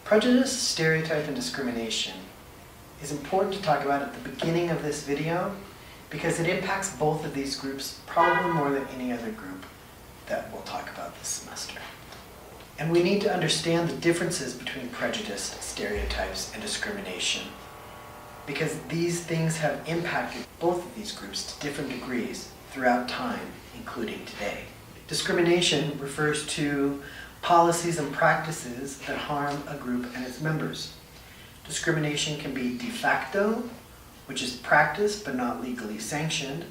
Prejudice, stereotype, and discrimination is important to talk about at the beginning of this video because it impacts both of these groups probably more than any other group that we'll talk about this semester. And we need to understand the differences between prejudice, stereotypes, and discrimination because these things have impacted both of these groups to different degrees throughout time, including today. Discrimination refers to policies and practices that harm a group and its members. Discrimination can be de facto, which is practiced but not legally sanctioned,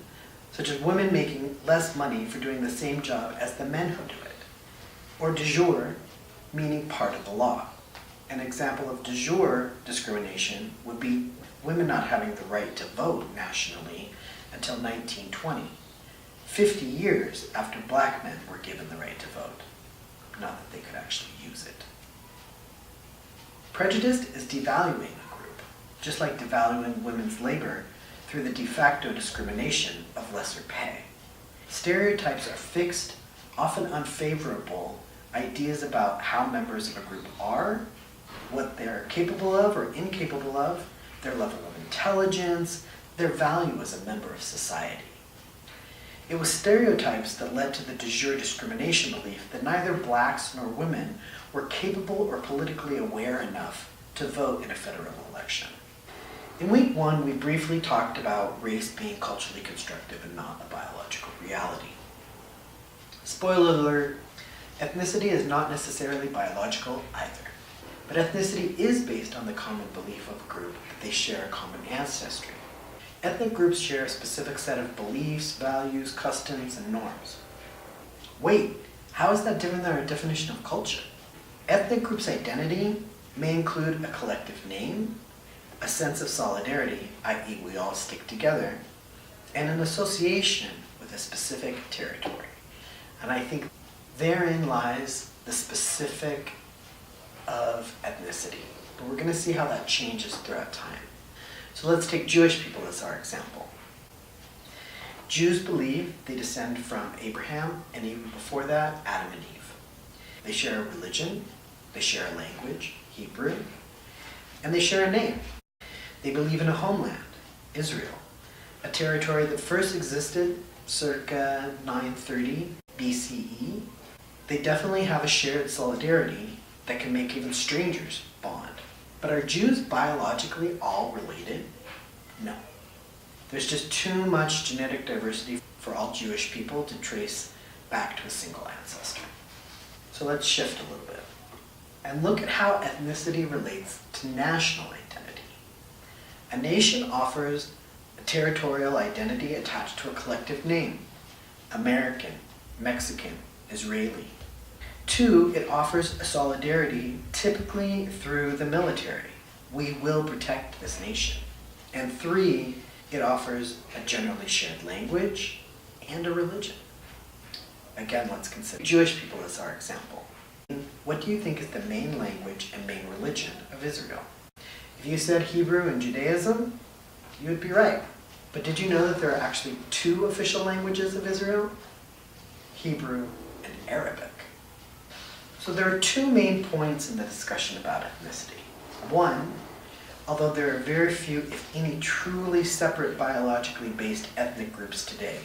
such as women making less money for doing the same job as the men who do it. Or de jure, meaning part of the law. An example of de jure discrimination would be women not having the right to vote nationally until 1920, 50 years after black men were given the right to vote. Not that they could actually use it. Prejudice is devaluing a group, just like devaluing women's labor through the de facto discrimination of lesser pay. Stereotypes are fixed, often unfavorable, ideas about how members of a group are, what they're capable of or incapable of, their level of intelligence, their value as a member of society. It was stereotypes that led to the de jure discrimination belief that neither blacks nor women were capable or politically aware enough to vote in a federal election. In week 1, we briefly talked about race being culturally constructive and not a biological reality. Spoiler alert, ethnicity is not necessarily biological either, but ethnicity is based on the common belief of a group that they share a common ancestry. Ethnic groups share a specific set of beliefs, values, customs, and norms. Wait, how is that different than our definition of culture? Ethnic groups' identity may include a collective name, a sense of solidarity, i.e. we all stick together, and an association with a specific territory. And I think therein lies the specific of ethnicity. But we're going to see how that changes throughout time. So let's take Jewish people as our example. Jews believe they descend from Abraham, and even before that, Adam and Eve. They share a religion, they share a language, Hebrew, and they share a name. They believe in a homeland, Israel, a territory that first existed circa 930 BCE. They definitely have a shared solidarity that can make even strangers bond. But are Jews biologically all related? No. There's just too much genetic diversity for all Jewish people to trace back to a single ancestor. So let's shift a little bit and look at how ethnicity relates to national identity. A nation offers a territorial identity attached to a collective name: American, Mexican, Israeli. 2, it offers a solidarity typically through the military. We will protect this nation. And 3, it offers a generally shared language and a religion. Again, let's consider Jewish people as our example. What do you think is the main language and main religion of Israel? If you said Hebrew and Judaism, you would be right. But did you know that there are actually 2 official languages of Israel? Hebrew and Arabic. So there are 2 main points in the discussion about ethnicity. 1, although there are very few, if any, truly separate biologically based ethnic groups today,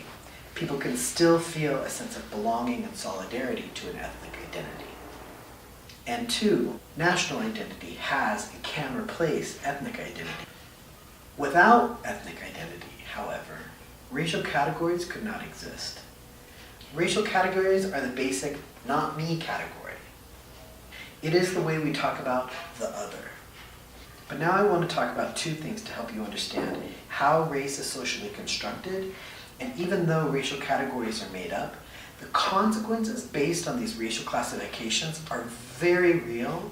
people can still feel a sense of belonging and solidarity to an ethnic identity. And 2, national identity has and can replace ethnic identity. Without ethnic identity, however, racial categories could not exist. Racial categories are the basic not me category. It is the way we talk about the other. But now I want to talk about 2 things to help you understand how race is socially constructed, and even though racial categories are made up, the consequences based on these racial classifications are very real,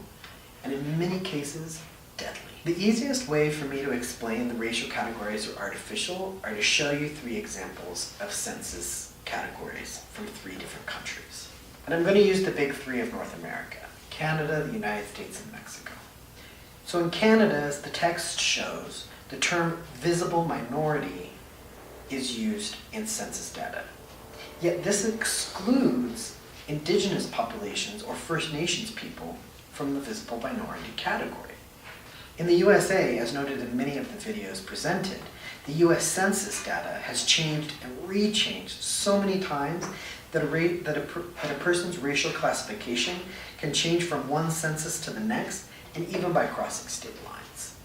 and in many cases, deadly. The easiest way for me to explain the racial categories are artificial are to show you 3 examples of census categories from 3 different countries. And I'm going to use the big 3 of North America: Canada, the United States, and Mexico. So in Canada, as the text shows, the term visible minority is used in census data. Yet this excludes indigenous populations or First Nations people from the visible minority category. In the USA, as noted in many of the videos presented, the US Census data has changed and rechanged so many times that a person's racial classification can change from one census to the next, and even by crossing state lines.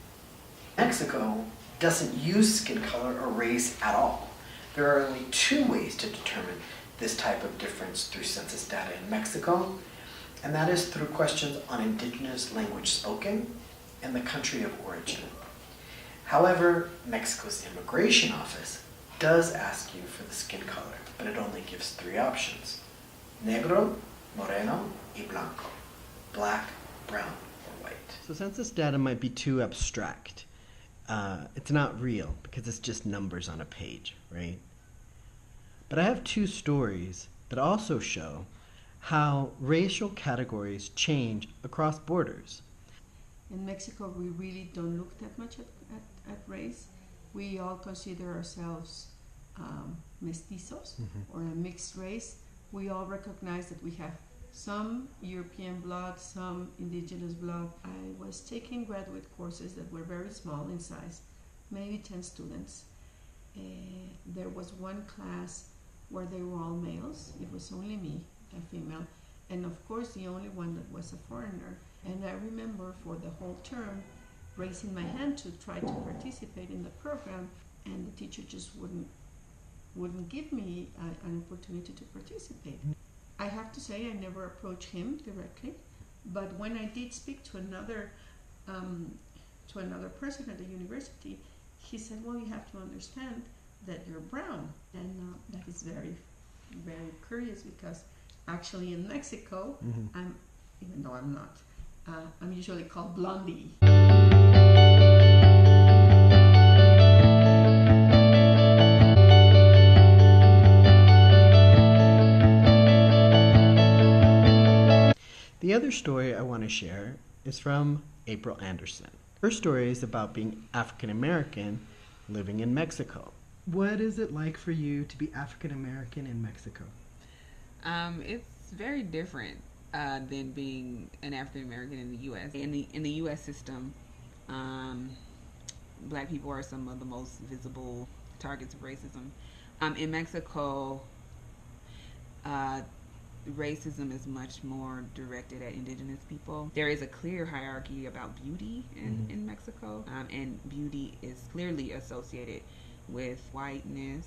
Mexico doesn't use skin color or race at all. There are only two ways to determine this type of difference through census data in Mexico, and that is through questions on indigenous language spoken and the country of origin. However, Mexico's immigration office does ask you for the skin color, but it only gives three options: negro, moreno, y blanco, black, brown, or white. So census data might be too abstract. It's not real because it's just numbers on a page, right? But I have two stories that also show how racial categories change across borders. In Mexico, we really don't look that much at race. We all consider ourselves mestizos, or a mixed race. We all recognize that we have some European blood, some indigenous blood. I was taking graduate courses that were very small in size, maybe 10 students. There was one class where they were all males. It was only me, a female, and of course the only one that was a foreigner. And I remember for the whole term raising my hand to try to participate in the program, and the teacher just wouldn't give me an opportunity to participate. I have to say I never approached him directly, but when I did speak to another person at the university, he said, well, you have to understand that you're brown. And that is very, very curious, because actually in Mexico, even though I'm not, I'm usually called blondie. The other story I want to share is from April Anderson. Her story is about being African American living in Mexico. What is it like for you to be African American in Mexico? It's very different than being an African American in the U.S. In the U.S. system, Black people are some of the most visible targets of racism. In Mexico, racism is much more directed at indigenous people. There is a clear hierarchy about beauty in Mexico, and beauty is clearly associated with whiteness,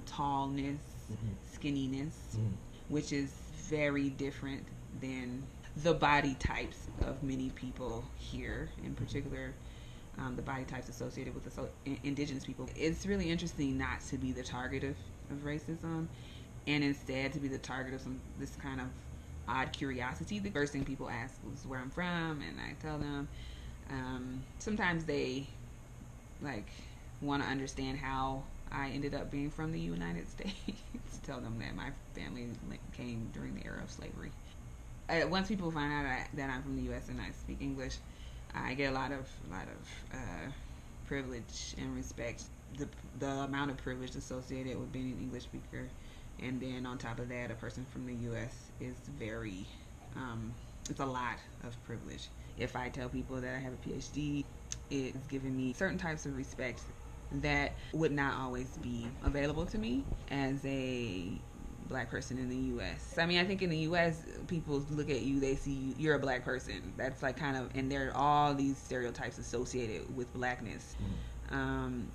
tallness, skinniness, which is very different than the body types of many people here, in particular the body types associated with indigenous people. It's really interesting not to be the target of racism, and instead to be the target of this kind of odd curiosity. The first thing people ask is where I'm from, and I tell them. Sometimes they want to understand how I ended up being from the United States. Tell them that my family came during the era of slavery. Once people find out that I'm from the U.S. and I speak English, I get a lot of privilege and respect. The amount of privilege associated with being an English speaker, and then on top of that, a person from the U.S. is very, it's a lot of privilege. If I tell people that I have a PhD, it's giving me certain types of respect that would not always be available to me as a Black person in the U.S. I mean, I think in the U.S., people look at you, they see you're a Black person. That's and there are all these stereotypes associated with Blackness.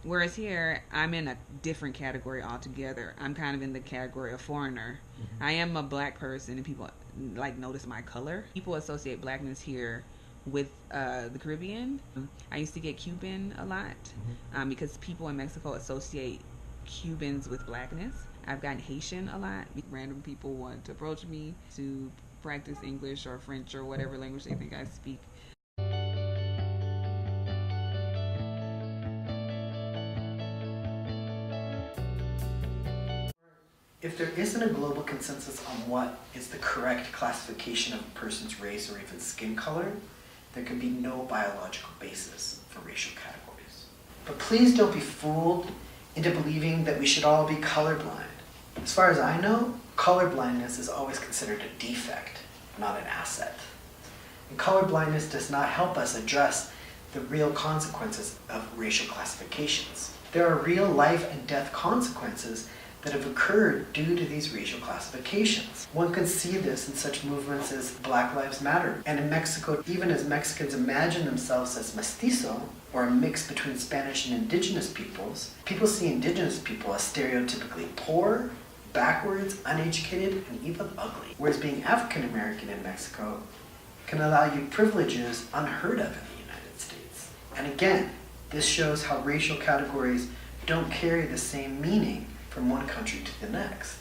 Whereas here, I'm in a different category altogether. I'm kind of in the category of foreigner. I am a Black person, and people notice my color. People associate Blackness here with the Caribbean. I used to get Cuban a lot because people in Mexico associate Cubans with Blackness. I've gotten Haitian a lot. Random people want to approach me to practice English or French or whatever language they think I speak. If there isn't a global consensus on what is the correct classification of a person's race or even skin color, there can be no biological basis for racial categories. But please don't be fooled into believing that we should all be colorblind. As far as I know, colorblindness is always considered a defect, not an asset. And colorblindness does not help us address the real consequences of racial classifications. There are real life and death consequences that have occurred due to these racial classifications. One can see this in such movements as Black Lives Matter. And in Mexico, even as Mexicans imagine themselves as mestizo, or a mix between Spanish and indigenous peoples, people see indigenous people as stereotypically poor, backwards, uneducated, and even ugly. Whereas being African American in Mexico can allow you privileges unheard of in the United States. And again, this shows how racial categories don't carry the same meaning from one country to the next.